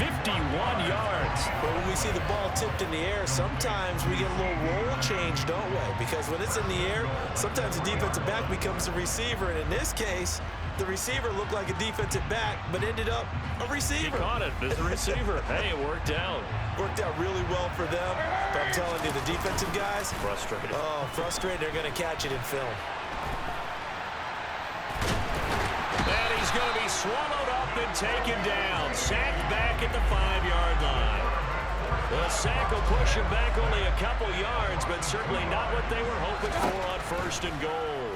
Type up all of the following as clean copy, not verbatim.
51 yards. But when we see the ball tipped in the air, sometimes we get a little roll change, don't we? Because when it's in the air, sometimes the defensive back becomes a receiver. And in this case, the receiver looked like a defensive back, but ended up a receiver. He caught it as a receiver. Hey, it worked out. Worked out really well for them. But I'm telling you, the defensive guys, frustrated. Oh, frustrated. They're going to catch it in film. And he's going to be swallowed up and taken down. Sacked back at the 5-yard line. The sack will push him back only a couple yards, but certainly not what they were hoping for on 1st and goal.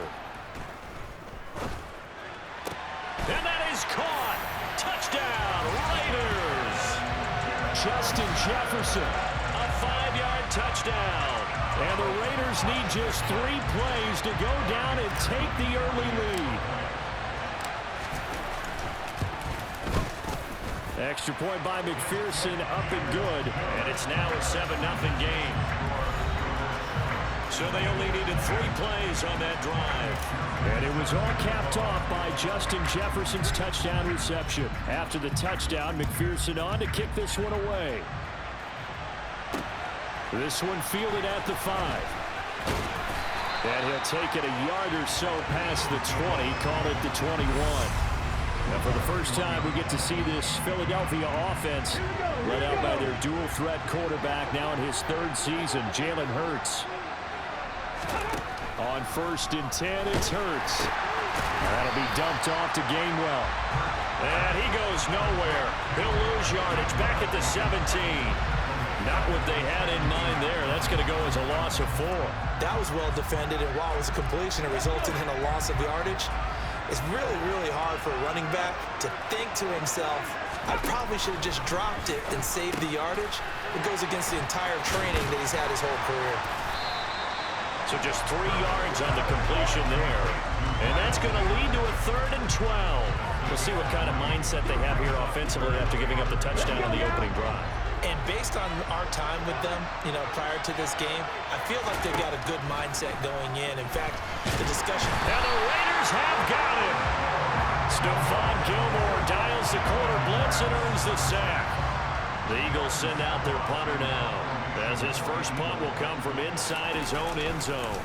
And that is caught. Touchdown, Raiders. Justin Jefferson, a 5-yard touchdown. And the Raiders need just 3 plays to go down and take the early lead. Extra point by McPherson, up and good. And it's now a 7-0 game. So they only needed 3 plays on that drive. And it was all capped off by Justin Jefferson's touchdown reception. After the touchdown, McPherson on to kick this one away. This one fielded at the 5. And he'll take it a yard or so past the 20, call it the 21. And for the first time, we get to see this Philadelphia offense led out by their dual-threat quarterback now in his 3rd season, Jalen Hurts. On 1st and 10, it's Hurts. That'll be dumped off to Gainwell. And he goes nowhere. He'll lose yardage back at the 17. Not what they had in mind there. That's going to go as a loss of 4. That was well defended, and while it was a completion, it resulted in a loss of yardage. It's really, really hard for a running back to think to himself, I probably should have just dropped it and saved the yardage. It goes against the entire training that he's had his whole career. So just 3 yards on the completion there. And that's going to lead to a 3rd and 12. We'll see what kind of mindset they have here offensively after giving up the touchdown on the opening drive. And based on our time with them, prior to this game, I feel like they've got a good mindset going in. In fact, the discussion... Now the Raiders have got him. Stephon Gilmore dials the corner blitz and earns the sack. The Eagles send out their punter now, as his first punt will come from inside his own end zone.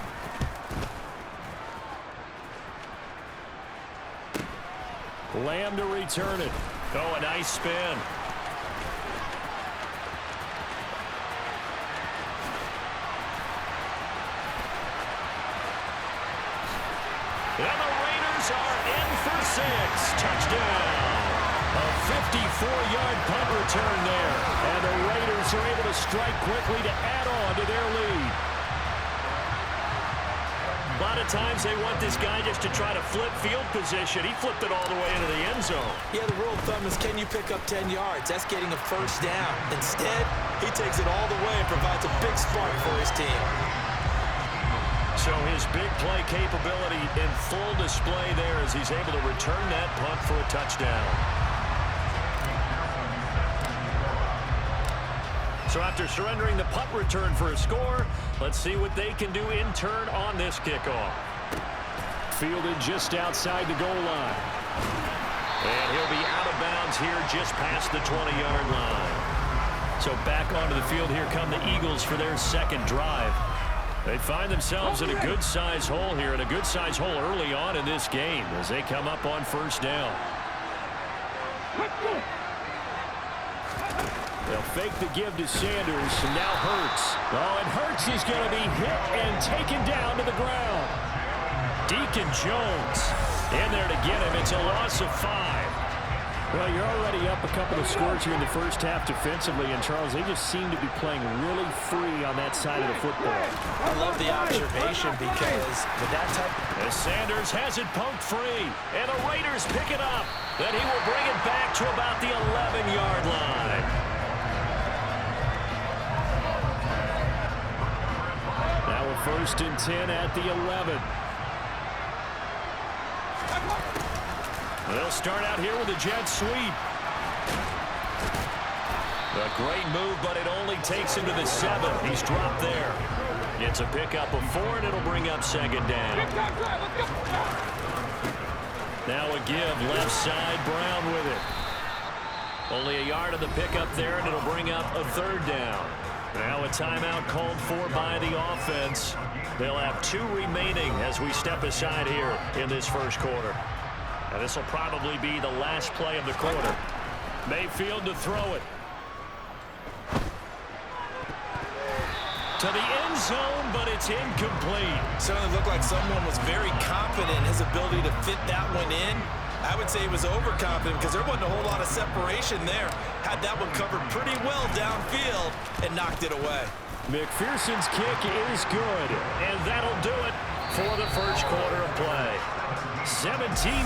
Lamb to return it. Oh, a nice spin. And the Raiders are in for 6. Touchdown. A 54-yard punt return there. And the Raiders are able to strike quickly to add on to their lead. A lot of times they want this guy just to try to flip field position. He flipped it all the way into the end zone. Yeah, the rule of thumb is, can you pick up 10 yards? That's getting a first down. Instead, he takes it all the way and provides a big spark for his team. So his big play capability in full display there as he's able to return that punt for a touchdown. So after surrendering the punt return for a score, let's see what they can do in turn on this kickoff. Fielded just outside the goal line. And he'll be out of bounds here just past the 20-yard line. So back onto the field here come the Eagles for their 2nd drive. They find themselves in a good-sized hole here, and a good-sized hole early on in this game as they come up on 1st down. They'll fake the give to Sanders, and now Hurts. Oh, and Hurts is going to be hit and taken down to the ground. Deacon Jones in there to get him. It's a loss of 5. Well, you're already up a couple of scores here in the first half defensively, and Charles, they just seem to be playing really free on that side of the football. I love the observation because with that type... As Sanders has it poked free, and the Raiders pick it up. Then he will bring it back to about the 11-yard line. Now a 1st and 10 at the 11. They'll start out here with a jet sweep. A great move, but it only takes him to the 7. He's dropped there. It's a pickup of 4, and it'll bring up 2nd down. Now a give, left side, Brown with it. Only a yard of the pickup there, and it'll bring up a third down. Now a timeout called for by the offense. They'll have 2 remaining as we step aside here in this first quarter. And this will probably be the last play of the quarter. Mayfield to throw it. To the end zone, but it's incomplete. Certainly looked like someone was very confident in his ability to fit that one in. I would say he was overconfident because there wasn't a whole lot of separation there. Had that one covered pretty well downfield and knocked it away. McPherson's kick is good, and that'll do it for the first quarter of play. 17-0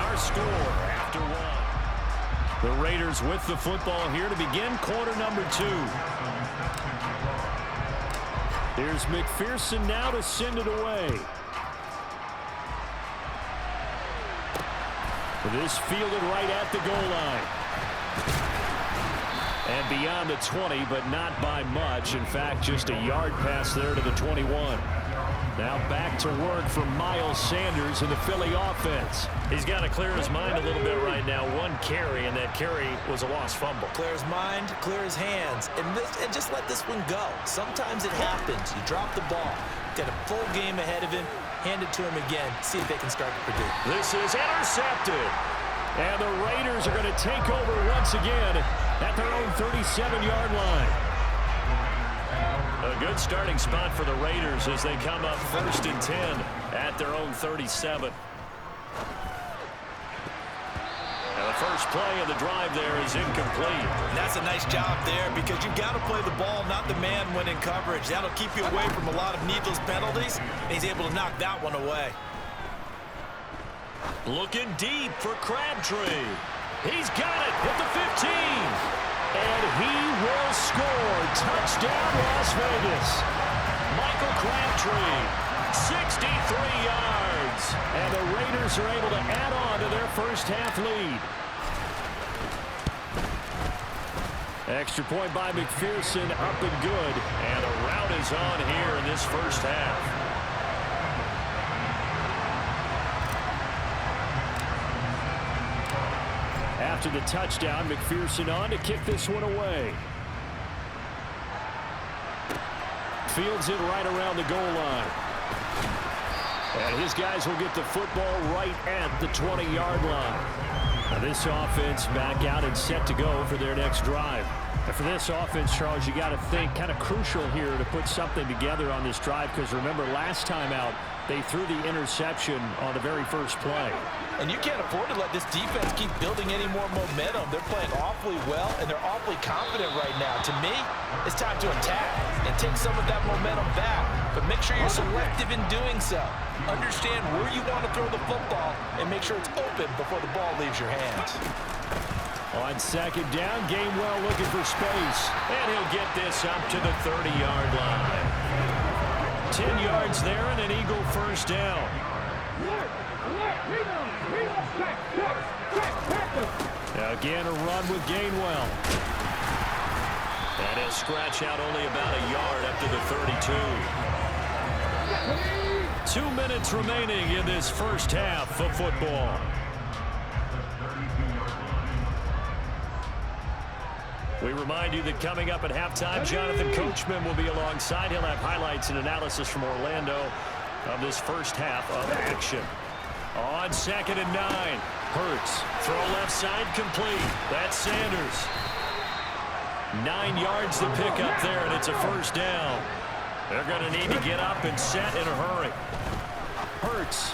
our score after 1. The Raiders with the football here to begin quarter number 2. Here's McPherson now to send it away. This fielded right at the goal line. And beyond the 20, but not by much. In fact, just a yard pass there to the 21. Now back to work for Miles Sanders in the Philly offense. He's got to clear his mind a little bit right now. 1 carry, and that carry was a lost fumble. Clear his mind, clear his hands, and just let this one go. Sometimes it happens. You drop the ball. Got a full game ahead of him. Hand it to him again. See if they can start to produce. This is intercepted. And the Raiders are going to take over once again at their own 37-yard line. A good starting spot for the Raiders as they come up 1st and 10 at their own 37. Now the first play of the drive there is incomplete. And that's a nice job there because you've got to play the ball, not the man when in coverage. That'll keep you away from a lot of needless penalties, and he's able to knock that one away. Looking deep for Crabtree. He's got it at the 15. And he will score. Touchdown, Las Vegas. Michael Crabtree, 63 yards. And the Raiders are able to add on to their first half lead. Extra point by McPherson, up and good. And a rout is on here in this first half. After the touchdown, McPherson on to kick this one away. Fields it right around the goal line. And his guys will get the football right at the 20-yard line. Now this offense back out and set to go for their next drive. And for this offense, Charles, you got to think kind of crucial here to put something together on this drive because remember last time out, they threw the interception on the very first play. And you can't afford to let this defense keep building any more momentum. They're playing awfully well, and they're awfully confident right now. To me, it's time to attack and take some of that momentum back. But make sure you're selective in doing so. Understand where you want to throw the football and make sure it's open before the ball leaves your hands. On second down, Gainwell looking for space. And he'll get this up to the 30-yard line. 10 yards there and an Eagle first down. Now again, a run with Gainwell. And he'll scratch out only about a yard up to the 32. 2 minutes remaining in this first half of football. We remind you that coming up at halftime, Jonathan Coachman will be alongside. He'll have highlights and analysis from Orlando of this first half of action. On 2nd and 9, Hurts. Throw left side complete. That's Sanders. 9 yards to pick up there, and it's a first down. They're going to need to get up and set in a hurry. Hurts.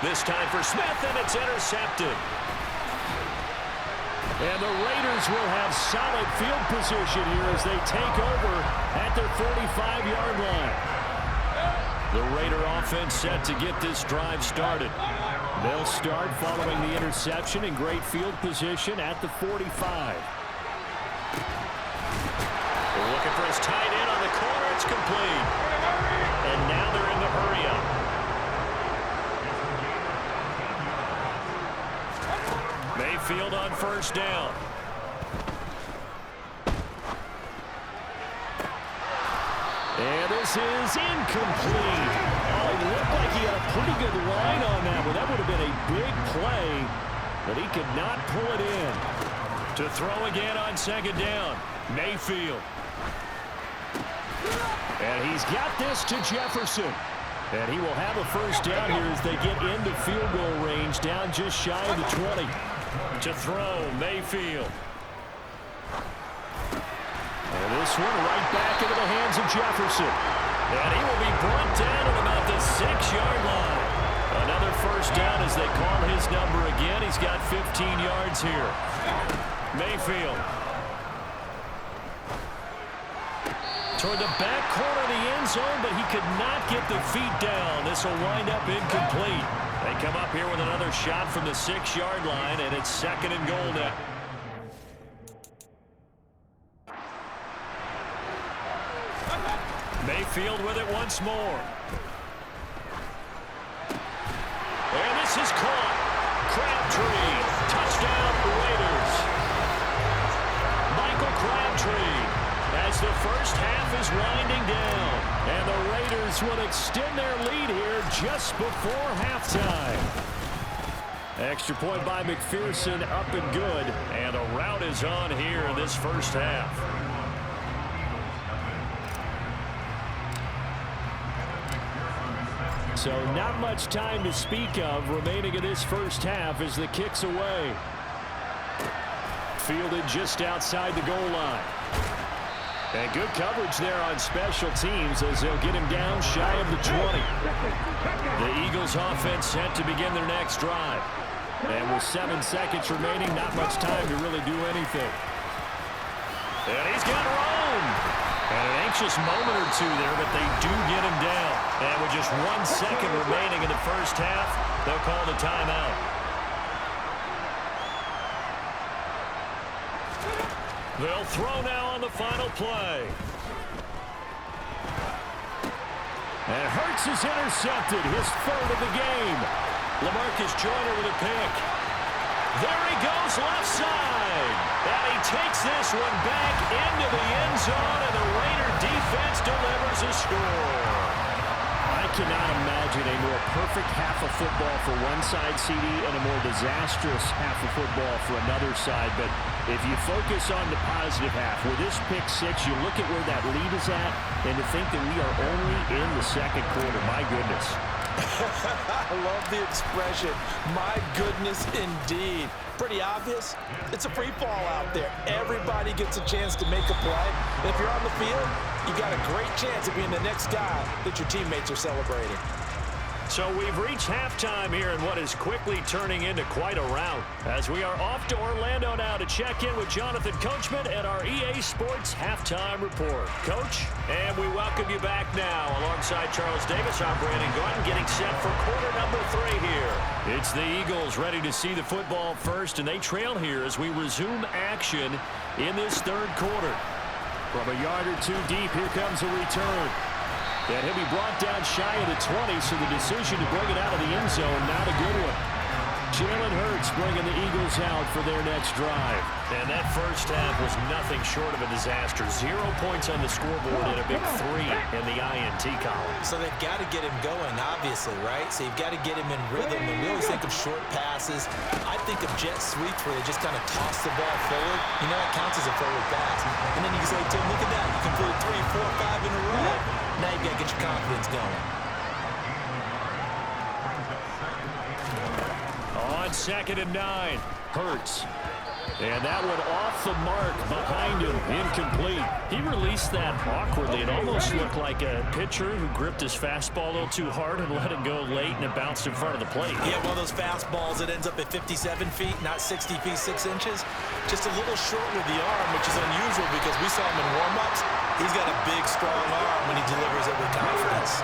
This time for Smith, and it's intercepted. And the Raiders will have solid field position here as they take over at their 45-yard line. The Raider offense set to get this drive started. They'll start following the interception in great field position at the 45. They're looking for his tight end on the corner. It's complete. And now they're in the hurry-up. Mayfield on first down. And this is incomplete. Oh, it looked like he had a pretty good line on that one. That would have been a big play, but he could not pull it in. To throw again on second down. Mayfield. And he's got this to Jefferson. And he will have a first down here as they get into field goal range, down just shy of the 20. To throw, Mayfield. And this one right back into the hands of Jefferson. And he will be brought down at about the 6-yard line. Another first down as they call his number again. He's got 15 yards here. Mayfield. Toward the back corner of the end zone, but he could not get the feet down. This will wind up incomplete. They come up here with another shot from the 6-yard line, and it's second and goal now. Mayfield with it once more. And this is caught. Crabtree. Touchdown, Raiders. Michael Crabtree. As the first half is winding down. And the Raiders will extend their lead here just before halftime. Extra point by McPherson, up and good. And a rout is on here in this first half. So not much time to speak of remaining in this first half as the kick's away. Fielded just outside the goal line. And good coverage there on special teams as they'll get him down shy of the 20. The Eagles offense set to begin their next drive. And with 7 seconds remaining, not much time to really do anything. And he's got room. And an anxious moment or two there, but they do get him down. And with just 1 second remaining in the first half, they'll call the timeout. They'll throw now on the final play. And Hurts is intercepted, his third of the game. LaMarcus Joyner with a pick. There he goes left side. And he takes this one back into the end zone, and the Raider defense delivers a score. I cannot imagine a more perfect half of football for one side, CD, and a more disastrous half of football for another side. But if you focus on the positive half, with this pick six, you look at where that lead is at, and to think that we are only in the second quarter, my goodness. I love the expression, my goodness indeed. Pretty obvious. It's a free fall out there. Everybody gets a chance to make a play. And if you're on the field, you got a great chance of being the next guy that your teammates are celebrating. So we've reached halftime here in what is quickly turning into quite a rout, as we are off to Orlando now to check in with Jonathan Coachman at our EA Sports Halftime Report. Coach, and we welcome you back now alongside Charles Davis. I'm Brandon Gordon getting set for quarter number 3 here. It's the Eagles ready to see the football first, and they trail here as we resume action in this third quarter. From a yard or two deep, here comes a return. And he'll be brought down shy of the 20, so the decision to bring it out of the end zone, not a good one. Jalen Hurts bringing the Eagles out for their next drive. And that first half was nothing short of a disaster. 0 points on the scoreboard and a big 3 in the INT column. So they've got to get him going, obviously, right? So you've got to get him in rhythm. And we always think of short passes. I think of jet sweeps where they just kind of toss the ball forward. You know, that counts as a forward pass. And then you can say, Tim, look at that. You can put 3, 4, 5 in a row. Now you've got to get your confidence going. On 2nd and 9, Hurts. And that one off the mark behind him, incomplete. He released that awkwardly. It almost looked like a pitcher who gripped his fastball a little too hard and let it go late, and it bounced in front of the plate. Yeah, one of those fastballs that ends up at 57 feet, not 60 feet, 6 inches. Just a little short with the arm, which is unusual because we saw him in warm-ups. He's got a big, strong arm when he delivers it with confidence.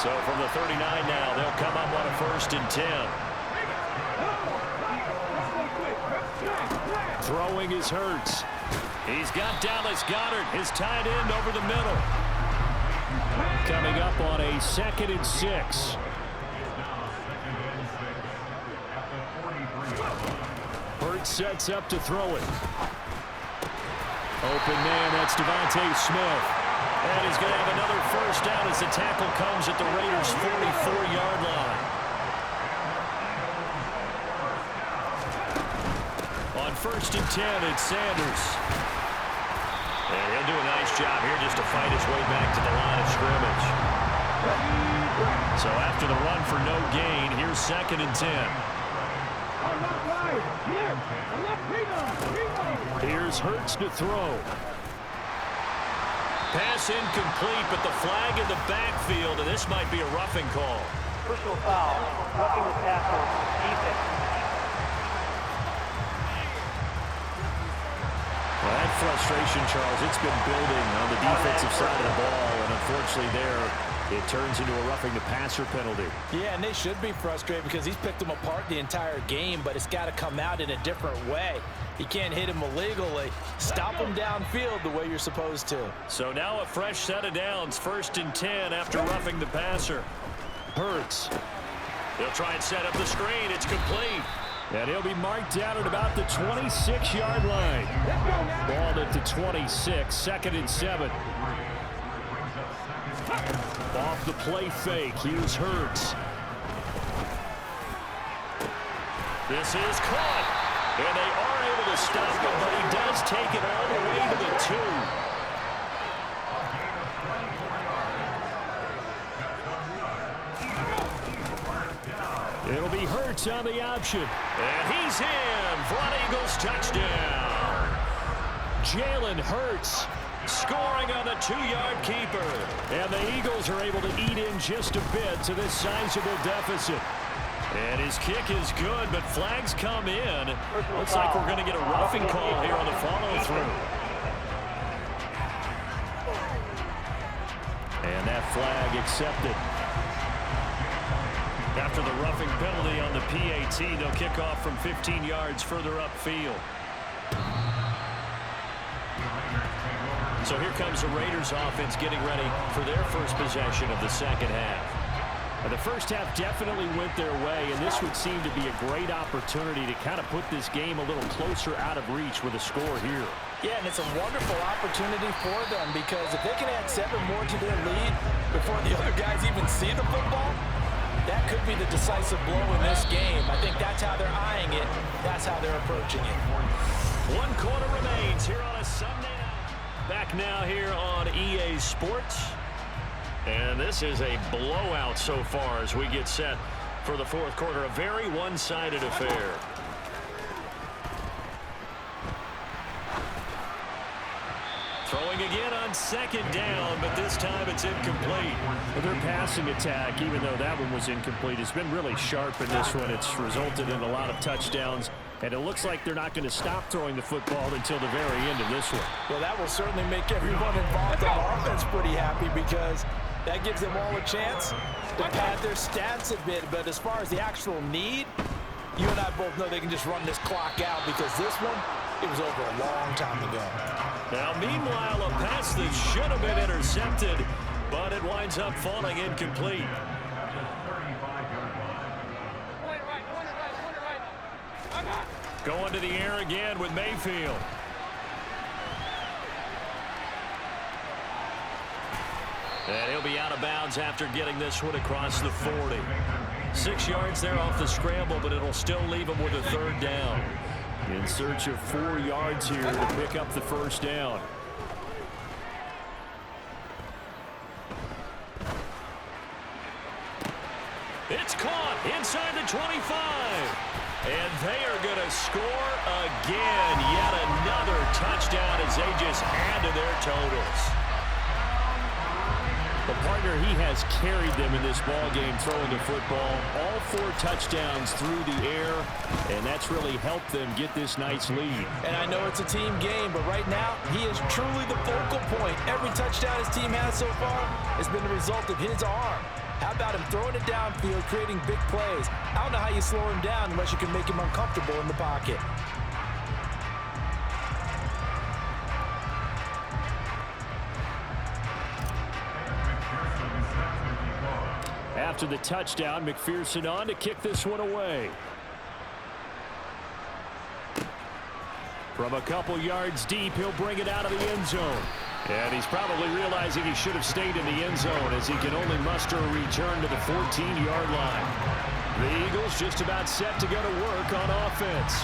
So from the 39 now, they'll come up on a 1st and 10. Throwing is Hurts. He's got Dallas Goedert, his tight end, over the middle. Coming up on a 2nd and 6. Hurts sets up to throw it. Open man, that's Devontae Smith. And he's going to have another first down as the tackle comes at the Raiders' 44-yard line. On first and 10. It's Sanders. And he'll do a nice job here just to fight his way back to the line of scrimmage. So after the run for no gain, here's second and 10. Here's Hurts to throw. Pass incomplete, but the flag in the backfield, and this might be a roughing call. Personal foul, roughing the tackle, defense. Well, that frustration, Charles, it's been building on the defensive side of the ball, and unfortunately there, it turns into a roughing the passer penalty. Yeah, and they should be frustrated because he's picked them apart the entire game, but it's got to come out in a different way. You can't hit him illegally. Stop him downfield the way you're supposed to. So now a fresh set of downs, first and 10 after roughing the passer. Hurts. They'll try and set up the screen. It's complete. And he'll be marked down at about the 26-yard line. Ball at the 26, second and 7. Off the play fake, here's Hurts. This is caught. And they are able to stop him, but he does take it all the way to the 2. It'll be Hurts on the option. And he's in for an Eagles touchdown. Jalen Hurts scoring on the 2-yard keeper. And the Eagles are able to eat in just a bit to this sizable deficit. And his kick is good, but flags come in. Looks like we're going to get a roughing call here on the follow-through. And that flag accepted. After the roughing penalty on the PAT, they'll kick off from 15 yards further upfield. So here comes the Raiders offense getting ready for their first possession of the second half. The first half definitely went their way, and this would seem to be a great opportunity to kind of put this game a little closer out of reach with a score here. Yeah, and it's a wonderful opportunity for them because if they can add 7 more to their lead before the other guys even see the football, that could be the decisive blow in this game. I think that's how they're eyeing it. That's how they're approaching it. 1 quarter remains here on a Sunday night. Back now here on EA Sports. And this is a blowout so far as we get set for the fourth quarter. A very one-sided affair. Throwing again on second down, but this time it's incomplete. Well, their passing attack, even though that one was incomplete, has been really sharp in this one. It's resulted in a lot of touchdowns, and it looks like they're not going to stop throwing the football until the very end of this one. Well, that will certainly make everyone involved on offense pretty happy because that gives them all a chance to pad their stats a bit. But as far as the actual need, you and I both know they can just run this clock out because this one, it was over a long time ago. Now, meanwhile, a pass that should have been intercepted, but it winds up falling incomplete. Going to the air again with Mayfield. And he'll be out of bounds after getting this one across the 40. 6 yards there off the scramble, but it'll still leave him with a third down. In search of 4 yards here to pick up the first down. It's caught inside the 25. And they are going to score again. Yet another touchdown as they just add to their totals. The partner, he has carried them in this ball game throwing the football. All 4 touchdowns through the air, and that's really helped them get this nice lead. And I know it's a team game, but right now, he is truly the focal point. Every touchdown his team has so far has been the result of his arm. How about him throwing it downfield, creating big plays? I don't know how you slow him down unless you can make him uncomfortable in the pocket. After the touchdown, McPherson on to kick this one away. From a couple yards deep, he'll bring it out of the end zone. And he's probably realizing he should have stayed in the end zone as he can only muster a return to the 14-yard line. The Eagles just about set to go to work on offense.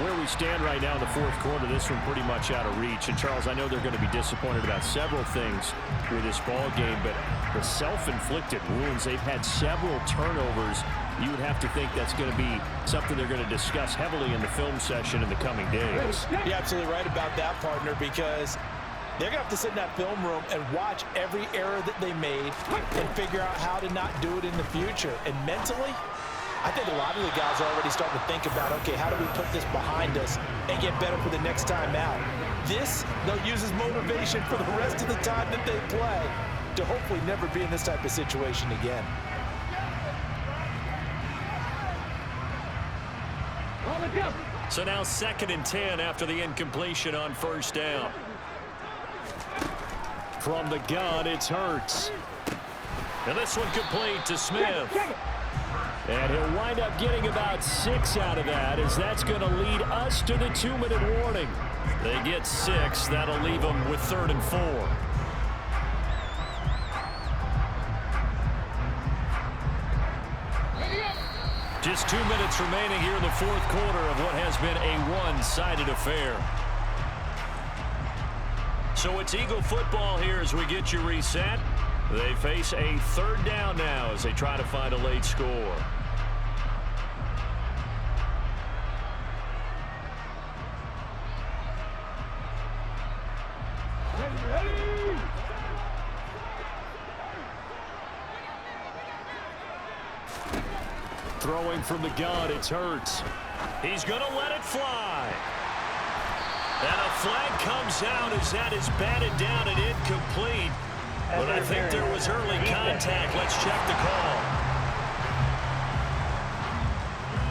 Where we stand right now in the fourth quarter, this one pretty much out of reach. And, Charles, I know they're going to be disappointed about several things with this ball game, but the self-inflicted wounds, they've had several turnovers. You would have to think that's going to be something they're going to discuss heavily in the film session in the coming days. You're absolutely right about that, partner, because they're going to have to sit in that film room and watch every error that they made and figure out how to not do it in the future. And mentally, I think a lot of the guys are already starting to think about, okay, how do we put this behind us and get better for the next time out? This, they'll use as motivation for the rest of the time that they play to hopefully never be in this type of situation again. So now 2nd and 10 after the incompletion on first down. From the gun, it's Hurts. And this one complete to Smith. And he'll wind up getting about 6 out of that, as that's going to lead us to the 2-minute warning. They get 6. That'll leave them with 3rd and 4. Just 2 minutes remaining here in the fourth quarter of what has been a one-sided affair. So it's Eagle football here as we get you reset. They face a 3rd down now as they try to find a late score. Throwing from the gun, it's Hurts. He's going to let it fly. And a flag comes out as that is batted down and incomplete. But I think there was early contact. Let's check the call.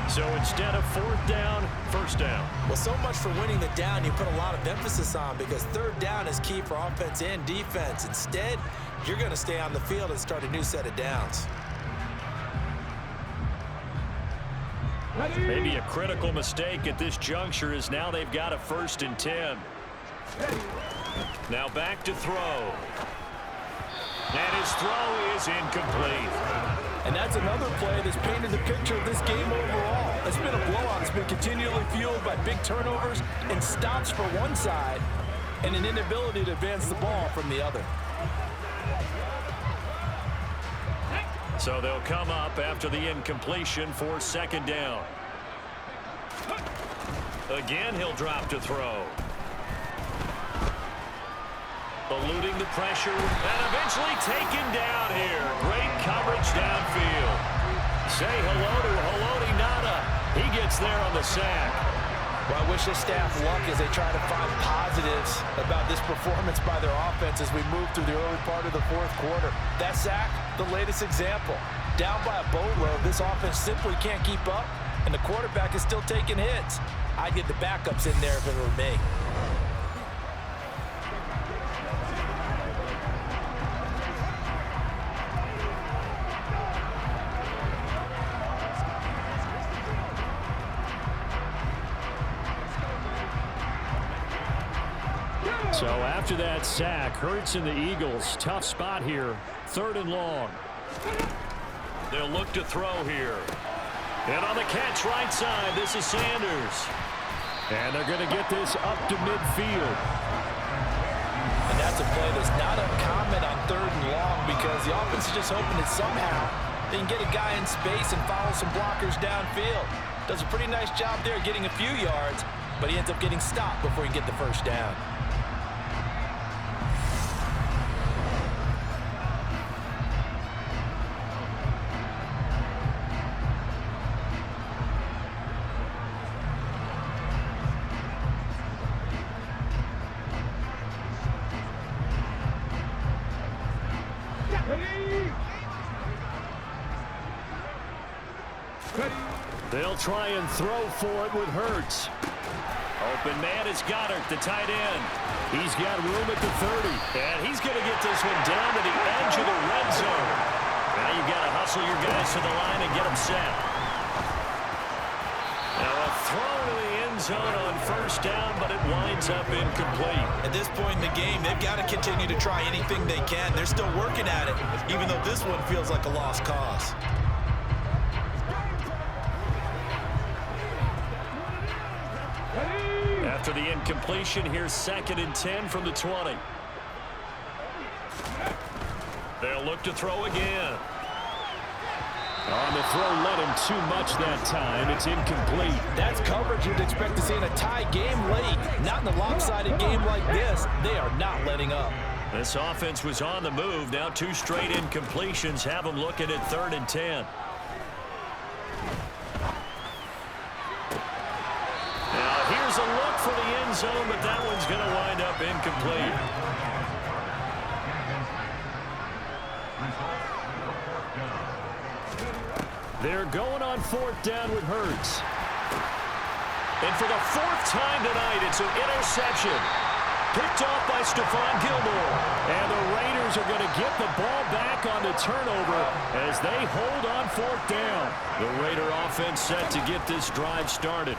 So instead of 4th down, 1st down. Well, so much for winning the down you put a lot of emphasis on, because 3rd down is key for offense and defense. Instead, you're going to stay on the field and start a new set of downs. Maybe a critical mistake at this juncture is now they've got a 1st and 10. Now back to throw. And his throw is incomplete. And that's another play that's painted the picture of this game overall. It's been a blowout. It's been continually fueled by big turnovers and stops for one side and an inability to advance the ball from the other. So they'll come up after the incompletion for 2nd down. Again, he'll drop to throw. Eluding the pressure and eventually taken down here. Great coverage downfield. Say hello to Haloti Ngata. He gets there on the sack. Well, I wish the staff luck as they try to find positives about this performance by their offense as we move through the early part of the fourth quarter. That sack, the latest example. Down by a boatload, this offense simply can't keep up, and the quarterback is still taking hits. I'd get the backups in there if it were me. So after that sack, Hurts and the Eagles, tough spot here, 3rd and long. They'll look to throw here. And on the catch right side, this is Sanders. And they're going to get this up to midfield. And that's a play that's not uncommon on 3rd and long, because the offense is just hoping that somehow they can get a guy in space and follow some blockers downfield. Does a pretty nice job there getting a few yards, but he ends up getting stopped before he can get the 1st down. They'll try and throw for it with Hurts. Open man is Goddard, the tight end. He's got room at the 30. And he's going to get this one down to the edge of the red zone. Now you've got to hustle your guys to the line and get them set. Now a throw to the end zone on 1st down, but it winds up incomplete. At this point in the game, they've got to continue to try anything they can. They're still working at it, even though this one feels like a lost cause. After the incompletion, here's 2nd and 10 from the 20. They'll look to throw again. On the throw, led him too much that time. It's incomplete. That's coverage you'd expect to see in a tie game late. Not in a lopsided game like this. They are not letting up. This offense was on the move. Now 2 straight incompletions have them looking at 3rd and 10. Now here's a look for the end zone, but that one's going to wind up incomplete. They're going on 4th down with Hurts. And for the 4th time tonight, it's an interception. Picked off by Stephon Gilmore. And the Raiders are going to get the ball back on the turnover as they hold on 4th down. The Raider offense set to get this drive started.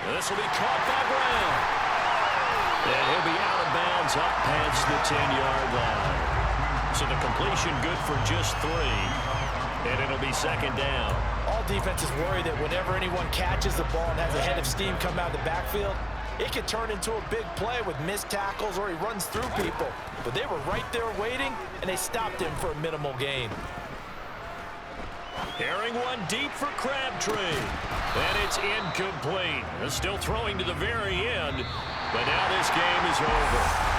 This will be caught by Brown. And he'll be out of bounds up past the 10-yard line. So the completion good for just 3. And it'll be 2nd down. All defenses worry that whenever anyone catches the ball and has a head of steam come out of the backfield, it can turn into a big play with missed tackles or he runs through people. But they were right there waiting, and they stopped him for a minimal gain. Airing one deep for Crabtree. And it's incomplete. They're still throwing to the very end. But now this game is over.